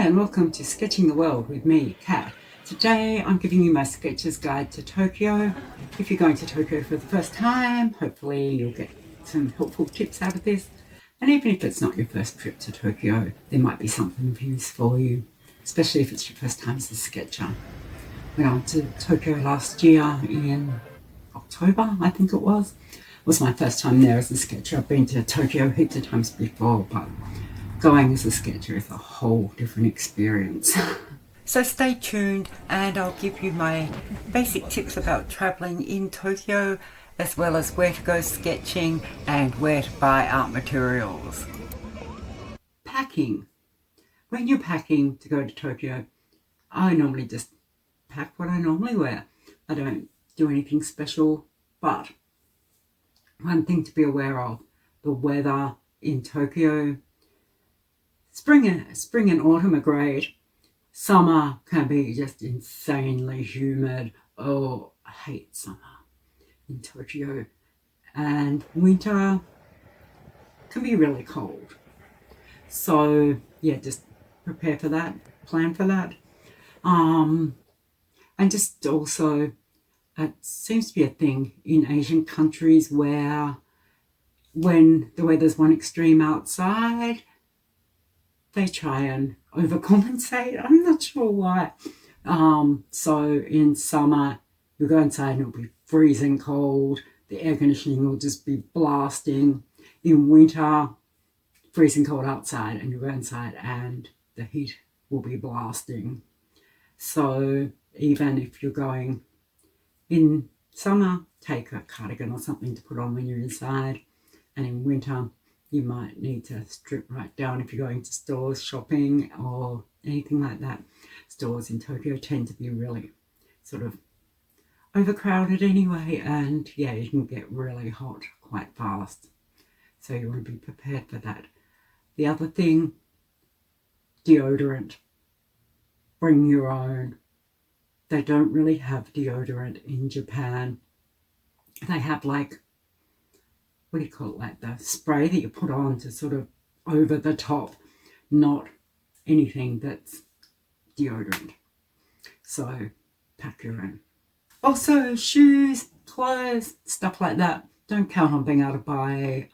Hi and welcome to Sketching the World with me, Kat. Today I'm giving you my Sketcher's Guide to Tokyo. If you're going to Tokyo for the first time, hopefully you'll get some helpful tips out of this. And even if it's not your first trip to Tokyo, there might be something of use for you, especially if it's your first time as a sketcher. When I went to Tokyo last year in October, I think it was my first time there as a sketcher. I've been to Tokyo heaps of times before, but going as a sketcher is a whole different experience. So stay tuned and I'll give you my basic tips about travelling in Tokyo, as well as where to go sketching and where to buy art materials. Packing. When you're packing to go to Tokyo, I normally just pack what I normally wear. I don't do anything special, but one thing to be aware of, the weather in Tokyo. Spring and autumn are great. Summer can be just insanely humid. Oh, I hate summer in Tokyo. And winter can be really cold. So yeah, just prepare for that, plan for that. And just also, it seems to be a thing in Asian countries where when the weather's one extreme outside, they try and overcompensate. I'm not sure why. So in summer, you'll go inside and it'll be freezing cold. The air conditioning will just be blasting. In winter, freezing cold outside, and you go inside and the heat will be blasting. So even if you're going in summer, take a cardigan or something to put on when you're inside. And in winter, you might need to strip right down if you're going to stores, shopping or anything like that. Stores in Tokyo tend to be really sort of overcrowded anyway, and yeah, you can get really hot quite fast. So you want to be prepared for that. The other thing, deodorant. Bring your own. They don't really have deodorant in Japan. They have like, what do you call it, like the spray that you put on to sort of over the top, not anything that's deodorant. So pack your own. Also shoes, clothes, stuff like that. Don't count on being able to buy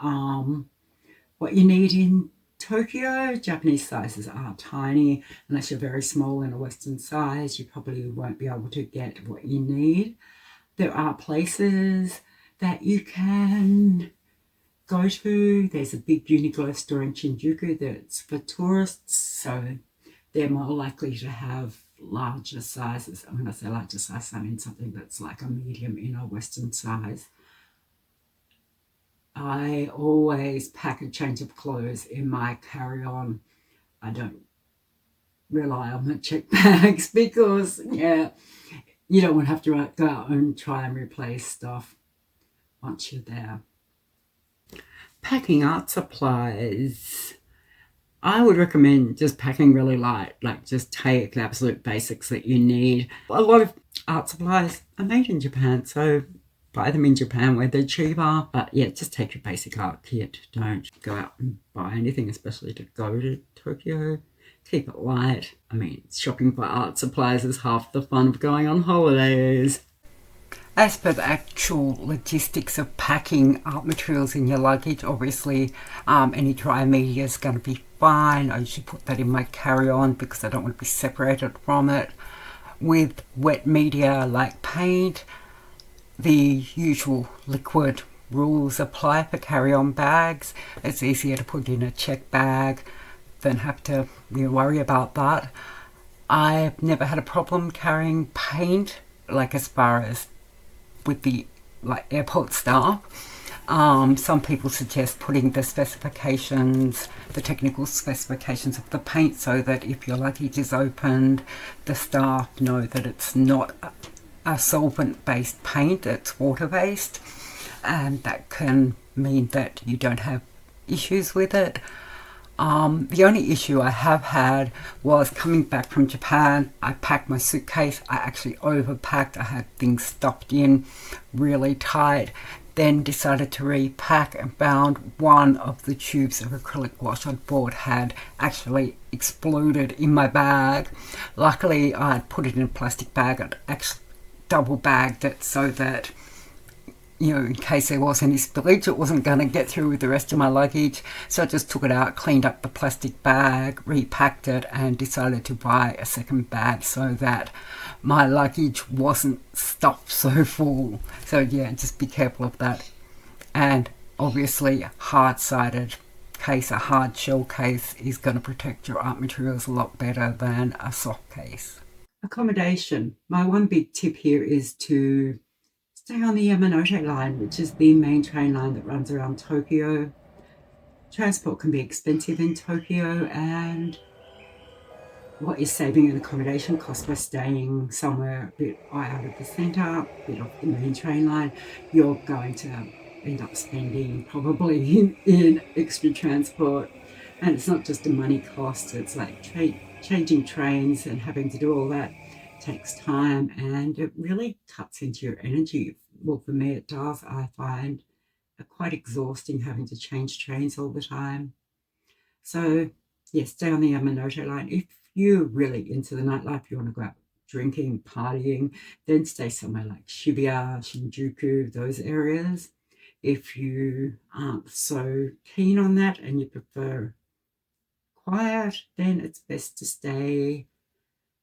what you need in Tokyo. Japanese sizes are tiny. Unless you're very small in a Western size, you probably won't be able to get what you need. There are places that you can go to. There's a big Uniqlo store in Shinjuku that's for tourists, so they're more likely to have larger sizes. And when I say larger size, I mean something that's like a medium in a Western size. I always pack a change of clothes in my carry-on. I don't rely on my check bags because, yeah, you don't want to have to go out and try and replace stuff once you're there. Packing art supplies. I would recommend just packing really light, like just take the absolute basics that you need. A lot of art supplies are made in Japan, so buy them in Japan where they're cheaper. But yeah, just take your basic art kit. Don't go out and buy anything, especially to go to Tokyo. Keep it light. I mean, shopping for art supplies is half the fun of going on holidays. As for the actual logistics of packing art materials in your luggage, obviously any dry media is going to be fine. I usually put that in my carry-on because I don't want to be separated from it. With wet media like paint, the usual liquid rules apply for carry-on bags. It's easier to put in a check bag than have to worry about that. I've never had a problem carrying paint, like as far as with the airport staff. Some people suggest putting the specifications, the technical specifications of the paint, so that if your luggage is opened, the staff know that it's not a solvent-based paint, it's water-based, and that can mean that you don't have issues with it. The only issue I have had was coming back from Japan. I packed my suitcase. I actually overpacked. I had things stuffed in really tight. then decided to repack and found one of the tubes of acrylic wash on board had actually exploded in my bag. Luckily, I'd put it in a plastic bag. I'd actually double bagged it so that, you know, in case there was any spillage, it wasn't going to get through with the rest of my luggage. So I just took it out, cleaned up the plastic bag, repacked it, and decided to buy a second bag so that my luggage wasn't stuffed so full. So yeah, just be careful of that. And obviously, hard-sided case, a hard shell case, is going to protect your art materials a lot better than a soft case. Accommodation. My one big tip here is to stay on the Yamanote line, which is the main train line that runs around Tokyo. Transport can be expensive in Tokyo, and what you're saving in accommodation costs by staying somewhere a bit out of the centre, a bit off the main train line, you're going to end up spending probably in extra transport. And it's not just a money cost, it's like changing trains and having to do all that takes time, and it really cuts into your energy. Well, for me it does. I find it quite exhausting having to change trains all the time. So yes, stay on the Yamanote line. If you're really into the nightlife, you want to go out drinking, partying, then stay somewhere like Shibuya, Shinjuku, those areas. If you aren't so keen on that and you prefer quiet, then it's best to stay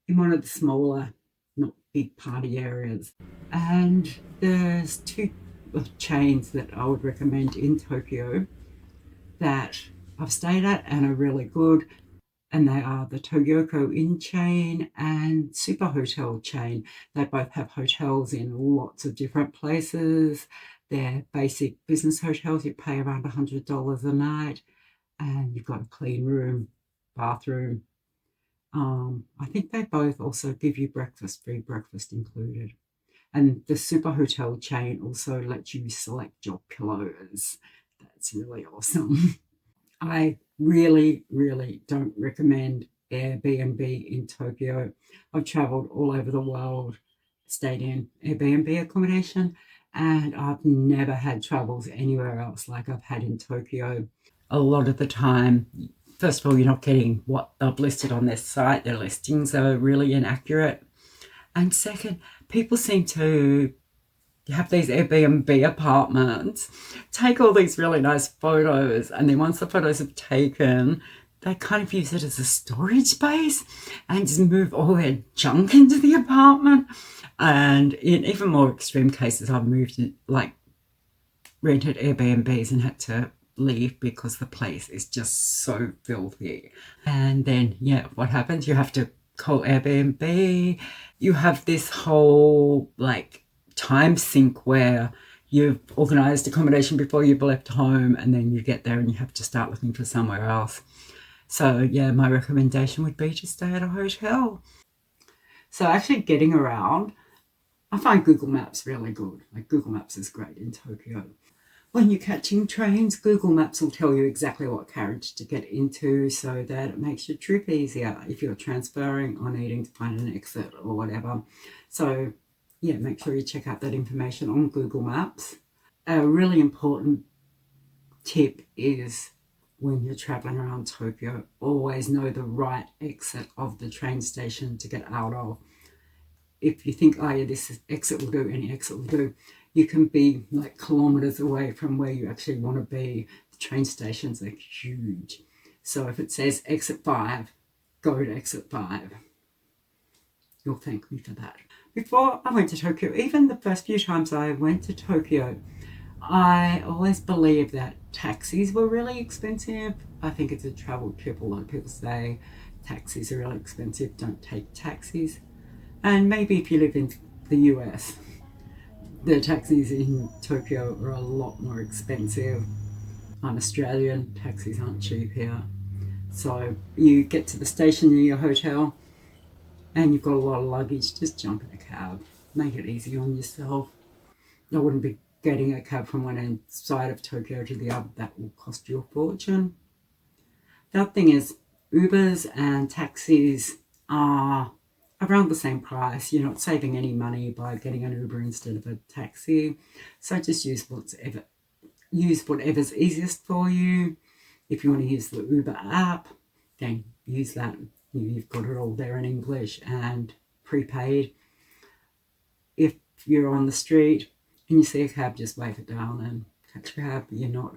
in one of the smaller, not big party areas. And there's two chains that I would recommend in Tokyo that I've stayed at and are really good, and they are the Toyoko Inn chain and Super Hotel chain. They both have hotels in lots of different places. They're basic business hotels. You pay around $100 a night, and you've got a clean room, bathroom. I think they both also give you breakfast, free breakfast included. And the Super Hotel chain also lets you select your pillows. That's really awesome. I really, really don't recommend Airbnb in Tokyo. I've travelled all over the world, stayed in Airbnb accommodation, and I've never had troubles anywhere else like I've had in Tokyo. A lot of the time, first of all, you're not getting what they've listed on their site. Their listings are really inaccurate. And second, people seem to have these Airbnb apartments, take all these really nice photos, and then once the photos are taken, they kind of use it as a storage space and just move all their junk into the apartment. And in even more extreme cases, I've rented Airbnbs and had to leave because the place is just so filthy. And then, yeah, what happens? You have to call Airbnb. You have this whole time sink where you've organised accommodation before you've left home, and then you get there and you have to start looking for somewhere else. So yeah, my recommendation would be to stay at a hotel. So actually getting around, I find Google Maps really good. Google Maps is great in Tokyo. When you're catching trains, Google Maps will tell you exactly what carriage to get into so that it makes your trip easier if you're transferring or needing to find an exit or whatever. So yeah, make sure you check out that information on Google Maps. A really important tip is when you're traveling around Tokyo, always know the right exit of the train station to get out of. If you think, oh yeah, this exit will do, any exit will do, you can be kilometers away from where you actually want to be. The train stations are huge. So if it says exit 5, go to exit 5. You'll thank me for that. Before I went to Tokyo, even the first few times I went to Tokyo, I always believed that taxis were really expensive. I think it's a travel tip. A lot of people say taxis are really expensive, don't take taxis. And maybe if you live in the US, the taxis in Tokyo are a lot more expensive. I'm Australian, taxis aren't cheap here. So you get to the station near your hotel and you've got a lot of luggage, just jump in a cab. Make it easy on yourself. I wouldn't be getting a cab from one end side of Tokyo to the other. That will cost you a fortune. The other thing is Ubers and taxis are around the same price. You're not saving any money by getting an Uber instead of a taxi. So just use whatever's easiest for you. If you want to use the Uber app, then use that. You've got it all there in English and prepaid. If you're on the street and you see a cab, just wave it down and catch a cab. You're not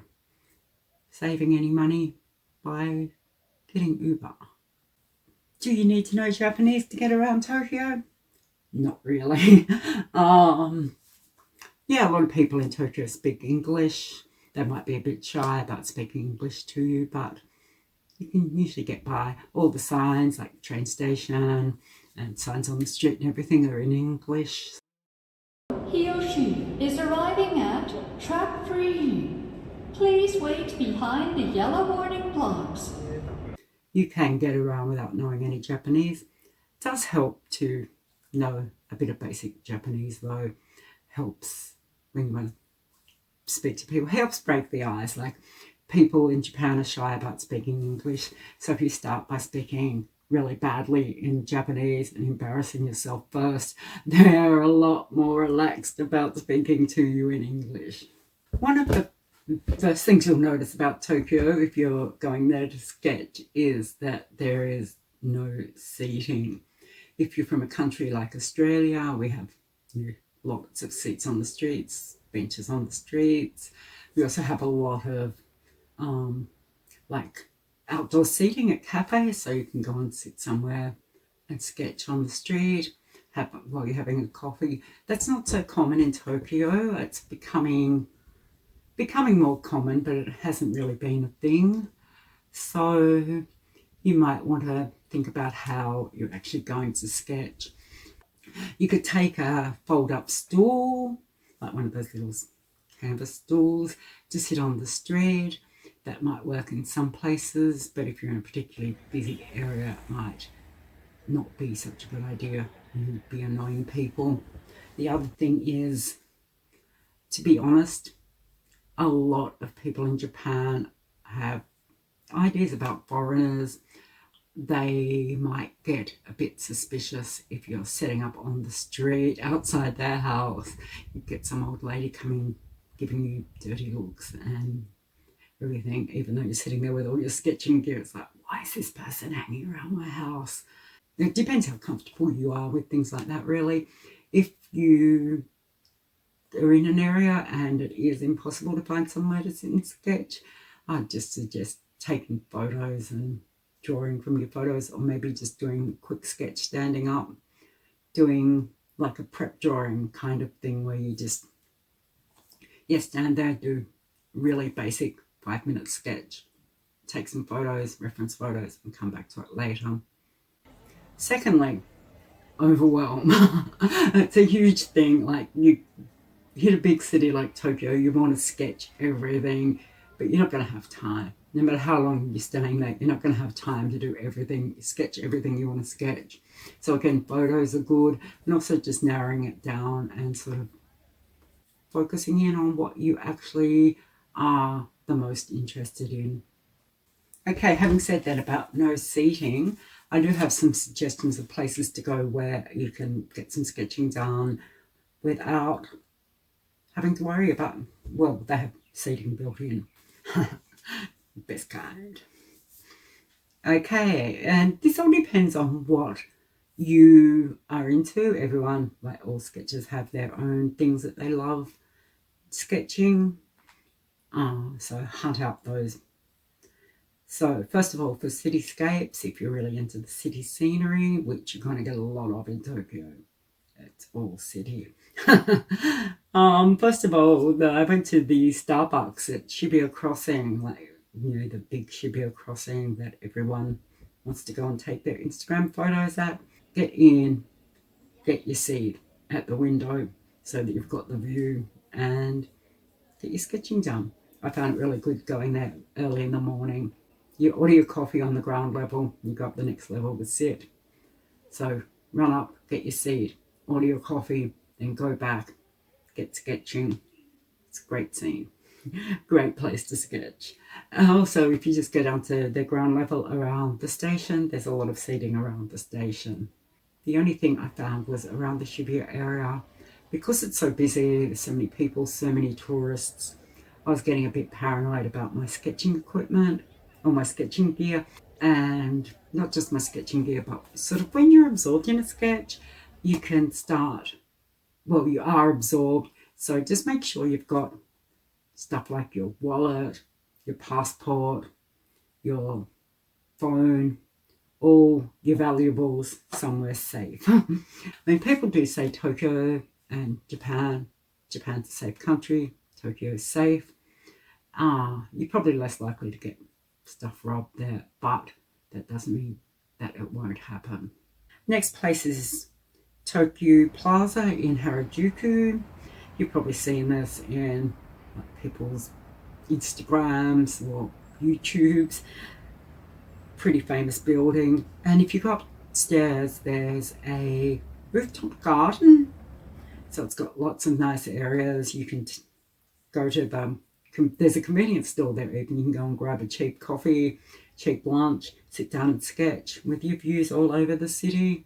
saving any money by getting Uber. Do you need to know Japanese to get around Tokyo? Not really. Yeah, a lot of people in Tokyo speak English. They might be a bit shy about speaking English to you, but you can usually get by. All the signs, like the train station and signs on the street and everything, are in English. He or she is arriving at track 3. Please wait behind the yellow warning blocks. You can get around without knowing any Japanese. It does help to know a bit of basic Japanese, though. Helps when you want to speak to people. Helps break the ice. Like, people in Japan are shy about speaking English. So if you start by speaking really badly in Japanese and embarrassing yourself first, they're a lot more relaxed about speaking to you in English. One of the first things you'll notice about Tokyo if you're going there to sketch is that there is no seating. If you're from a country like Australia, we have lots of seats on the streets, benches on the streets. We also have a lot of like outdoor seating at cafes, so you can go and sit somewhere and sketch on the street while you're having a coffee. That's not so common in Tokyo. It's becoming more common, but it hasn't really been a thing. So you might want to think about how you're actually going to sketch. You could take a fold-up stool, like one of those little canvas stools, to sit on the street. That might work in some places, but if you're in a particularly busy area, it might not be such a good idea. You'd be annoying people. The other thing is, to be honest, a lot of people in Japan have ideas about foreigners. They might get a bit suspicious if you're setting up on the street outside their house. You get some old lady coming, giving you dirty looks and everything, even though you're sitting there with all your sketching gear. It's like, why is this person hanging around my house? It depends how comfortable you are with things like that, really. If you are in an area and it is impossible to find somewhere to sit and sketch, I'd just suggest taking photos and drawing from your photos, or maybe just doing a quick sketch standing up, doing like a prep drawing kind of thing where you just stand there, do really basic 5-minute sketch, take some photos, reference photos, and come back to it later. Secondly, overwhelm. It's a huge thing. Like, you hit a big city like Tokyo, you want to sketch everything, but you're not going to have time. No matter how long you're staying there, you're not going to have time to do everything, sketch everything you want to sketch. So again, photos are good, and also just narrowing it down and sort of focusing in on what you actually are the most interested in. Okay, having said that about no seating, I do have some suggestions of places to go where you can get some sketching done without having to worry about, well, they have seating built in. Best kind. Okay, and this all depends on what you are into. Everyone, like all sketchers, have their own things that they love sketching. So hunt out those. So first of all, for cityscapes, if you're really into the city scenery, which you're going to get a lot of in Tokyo, it's all city. First of all, I went to the Starbucks at Shibuya Crossing, like, you know, the big Shibuya Crossing that everyone wants to go and take their Instagram photos at. Get in, get your seat at the window so that you've got the view, and get your sketching done. I found it really good going there early in the morning. You order your coffee on the ground level, you go up the next level to sit. So run up, get your seat, order your coffee, then go back, get sketching. It's a great scene. Great place to sketch. Also, if you just go down to the ground level around the station, there's a lot of seating around the station. The only thing I found was around the Shibuya area, because it's so busy, there's so many people, so many tourists, I was getting a bit paranoid about my sketching equipment or my sketching gear. And not just my sketching gear, but sort of when you're absorbed in a sketch, you can start, well, you are absorbed. So just make sure you've got stuff like your wallet, your passport, your phone, all your valuables somewhere safe. I mean, people do say Tokyo and Japan's a safe country, Tokyo is safe. You're probably less likely to get stuff robbed there, but that doesn't mean that it won't happen. Next place is Tokyo Plaza in Harajuku. You've probably seen this in like people's Instagrams or YouTubes. Pretty famous building. And if you go upstairs, there's a rooftop garden. So it's got lots of nice areas. You can go to there's a convenience store there even. You can go and grab a cheap coffee, cheap lunch, sit down and sketch with your views all over the city.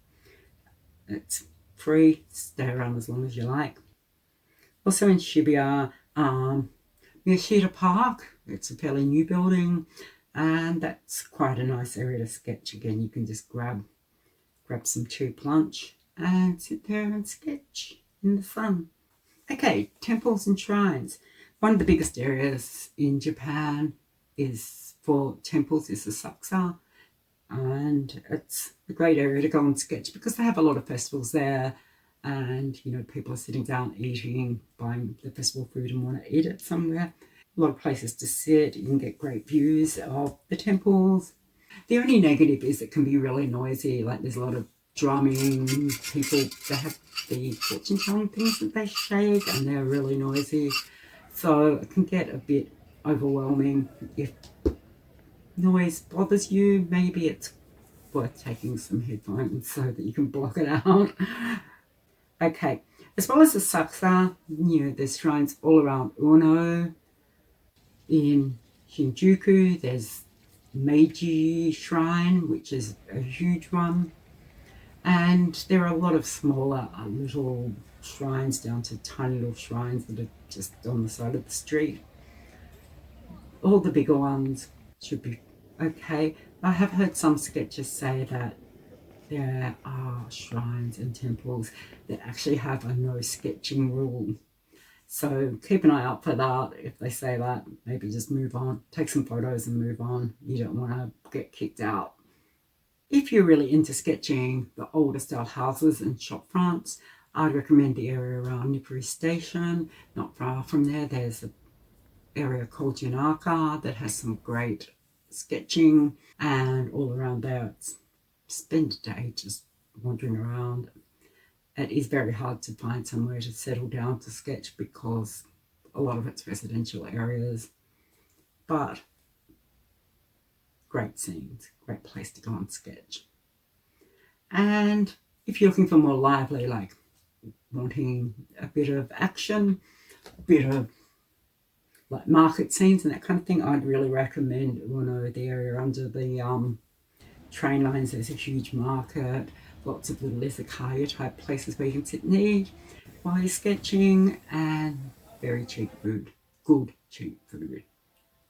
It's free, stay around as long as you like. Also in Shibuya, Miyashita Park, it's a fairly new building, and that's quite a nice area to sketch. Again, you can just grab some cheap lunch and sit there and sketch in the sun. Okay, temples and shrines. One of the biggest areas in Japan is for temples is Asakusa, and it's a great area to go and sketch because they have a lot of festivals there, and people are sitting down eating, buying the festival food and want to eat it somewhere. A lot of places to sit. You can get great views of the temples. The only negative is it can be really noisy. Like there's a lot of drumming, people, they have the fortune telling things that they shake and they're really noisy. So it can get a bit overwhelming. If noise bothers you, maybe it's worth taking some headphones so that you can block it out. Okay, as well as the Asakusa, there's shrines all around Ueno. In Shinjuku, there's Meiji Shrine, which is a huge one. And there are a lot of smaller little shrines down to tiny little shrines that are just on the side of the street. All the bigger ones should be okay. I have heard some sketchers say that there are shrines and temples that actually have a no sketching rule. So keep an eye out for that. If they say that, maybe just move on. Take some photos and move on. You don't want to get kicked out. If you're really into sketching the older style houses and shop fronts, I'd recommend the area around Nippuri Station. Not far from there, there's an area called Yanaka that has some great sketching, and all around there, spend a day just wandering around. It is very hard to find somewhere to settle down to sketch because a lot of it's residential areas, but great scenes, great place to go and sketch. And if you're looking for more lively, like wanting a bit of action, a bit of like market scenes and that kind of thing, I'd really recommend the area under the train lines. There's a huge market, lots of little izakaya type places where you can sit and eat while you're sketching, and very cheap food, good cheap food.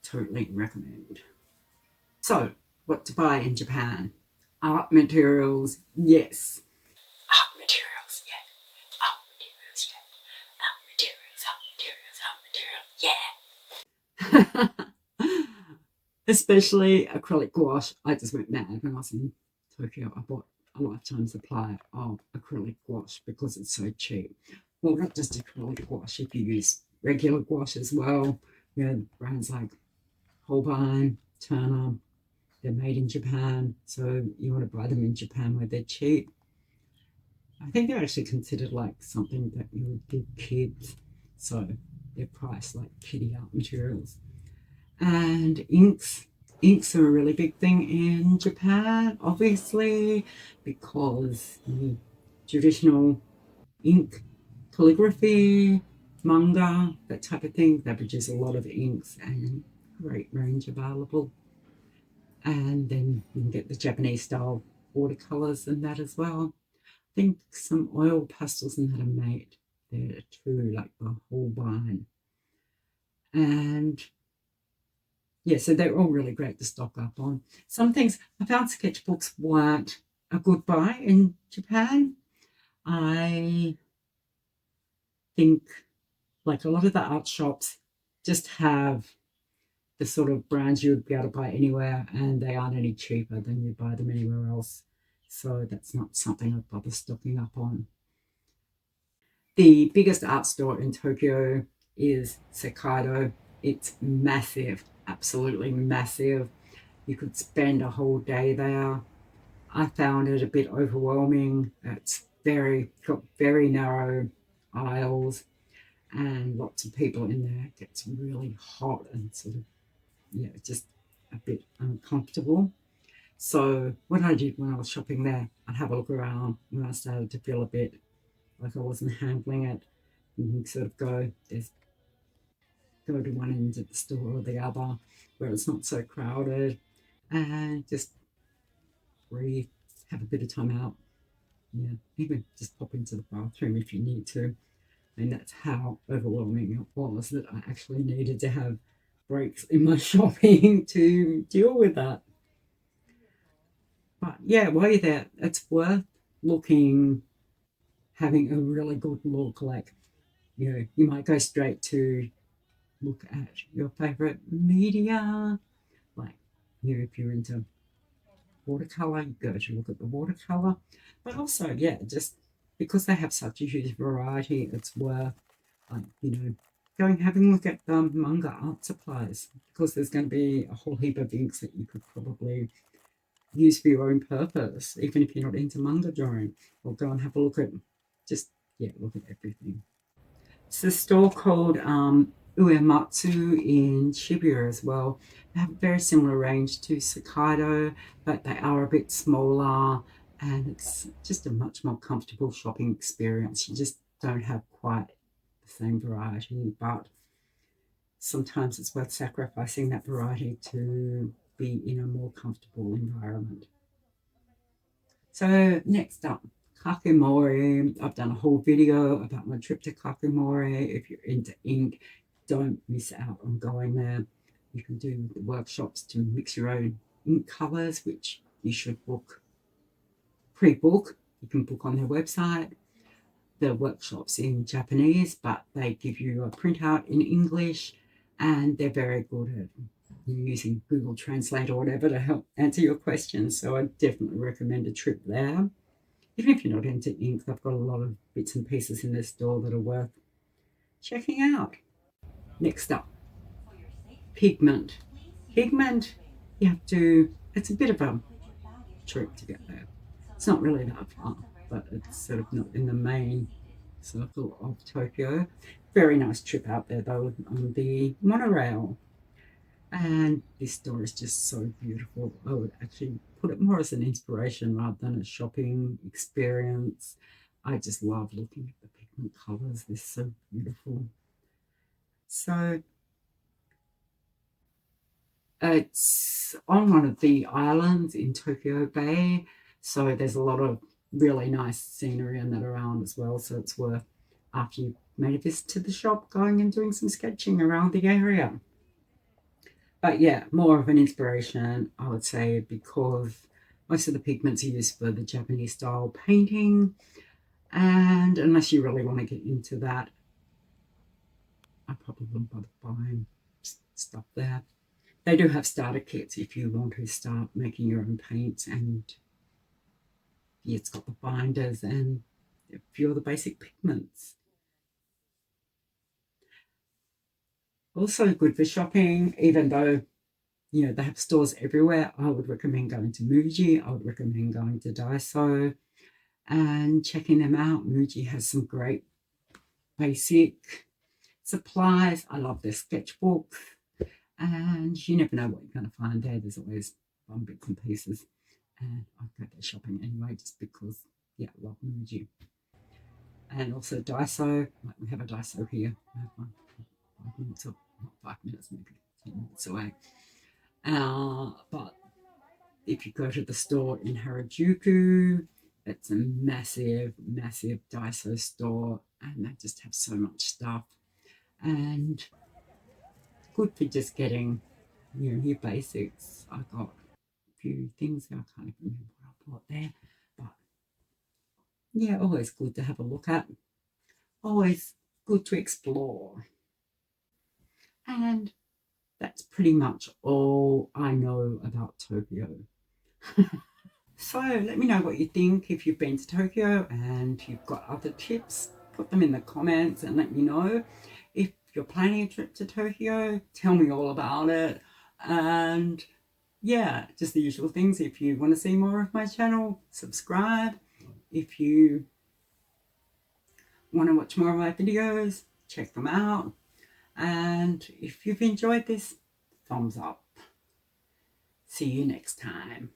Totally recommend. So, what to buy in Japan? Art materials, yes. Art materials, yeah. Art materials, yeah. Art materials, art materials, art materials, yeah. Especially acrylic gouache. I just went mad when I was in Tokyo. I bought a lifetime supply of acrylic gouache because it's so cheap. Well, not just acrylic gouache, if you use regular gouache as well. Brands like Holbein, Turner, they're made in Japan, so you want to buy them in Japan where they're cheap. I think they're actually considered like something that you would give kids, so they're priced like kiddie art materials. And inks. Inks are a really big thing in Japan, obviously, because traditional ink, calligraphy, manga, that type of thing, they produce a lot of inks and great range available. And then you can get the Japanese style watercolors and that as well. think some oil pastels and that are made there too, like the Holbein. And yeah, so they're all really great to stock up on. Some things I found sketchbooks weren't a good buy in Japan. I think like a lot of the art shops just have the sort of brands you would be able to buy anywhere, and they aren't any cheaper than you buy them anywhere else. So that's not something I'd bother stocking up on. The biggest art store in Tokyo is Sekaido. It's massive, absolutely massive. You could spend a whole day there. I found it a bit overwhelming. It's got very narrow aisles and lots of people in there. It gets really hot and sort of, yeah, just a bit uncomfortable. So what I did when I was shopping there, I'd have a look around. When I started to feel a bit like I wasn't handling it, you can sort of go to one end of the store or the other where it's not so crowded, and just breathe, have a bit of time out. Yeah, even just pop into the bathroom if you need to. And that's how overwhelming it was that I actually needed to have breaks in my shopping to deal with that. But yeah, while you're there, it's worth looking, having a really good look. Like, you might go straight to look at your favorite media. Like, if you're into watercolor, you go to look at the watercolor. But also, yeah, just because they have such a huge variety, it's worth, going having a look at manga art supplies, because there's going to be a whole heap of inks that you could probably use for your own purpose, even if you're not into manga drawing. Or go and have a look at, just, yeah, look at everything. It's a store called Uematsu in Shibuya as well. They have a very similar range to Sakaido, but they are a bit smaller, and it's just a much more comfortable shopping experience. You just don't have quite the same variety, but sometimes it's worth sacrificing that variety to be in a more comfortable environment. So next up, Kakimori. I've done a whole video about my trip to Kakimori. If you're into ink, don't miss out on going there. You can do the workshops to mix your own ink colors, which you should pre-book. You can book on their website. The workshops in Japanese, but they give you a printout in English, and they're very good at using Google Translate or whatever to help answer your questions. So I definitely recommend a trip there. Even if you're not into ink, they've got a lot of bits and pieces in their store that are worth checking out. Next up, pigment. Pigment, you have to, it's a bit of a trip to get there. It's not really that far, but it's sort of not in the main circle of Tokyo. Very nice trip out there though on the monorail. And this store is just so beautiful. I would actually put it more as an inspiration rather than a shopping experience. I just love looking at the pigment colours. They're so beautiful. So it's on one of the islands in Tokyo Bay. So there's a lot of really nice scenery and that around as well. So it's worth, after you've made a visit to the shop, going and doing some sketching around the area. But yeah, more of an inspiration, I would say, because most of the pigments are used for the Japanese style painting. And unless you really want to get into that, I probably wouldn't bother buying stuff there. They do have starter kits if you want to start making your own paints, and yeah, it's got the binders and a few of the basic pigments. Also good for shopping, even though they have stores everywhere. I would recommend going to Muji. I would recommend going to Daiso and checking them out. Muji has some great basic supplies. I love their sketchbooks, and you never know what you're going to find there. There's always fun bits and pieces, and I go there shopping anyway just because, yeah, I love Muji. And also Daiso, like we have a Daiso here. I have one 5 minutes, or not 5 minutes, maybe 10 minutes away. But if you go to the store in Harajuku, It's a massive, massive Daiso store, and they just have so much stuff. And good for just getting, your basics. I got a few things I can't even remember what I bought there, but yeah, always good to have a look at. Always good to explore. And that's pretty much all I know about Tokyo. So let me know what you think if you've been to Tokyo and you've got other tips. Put them in the comments and let me know. If you're planning a trip to Tokyo, tell me all about it. And yeah, just the usual things. If you want to see more of my channel, subscribe. If you want to watch more of my videos, check them out. And if you've enjoyed this, thumbs up. See you next time.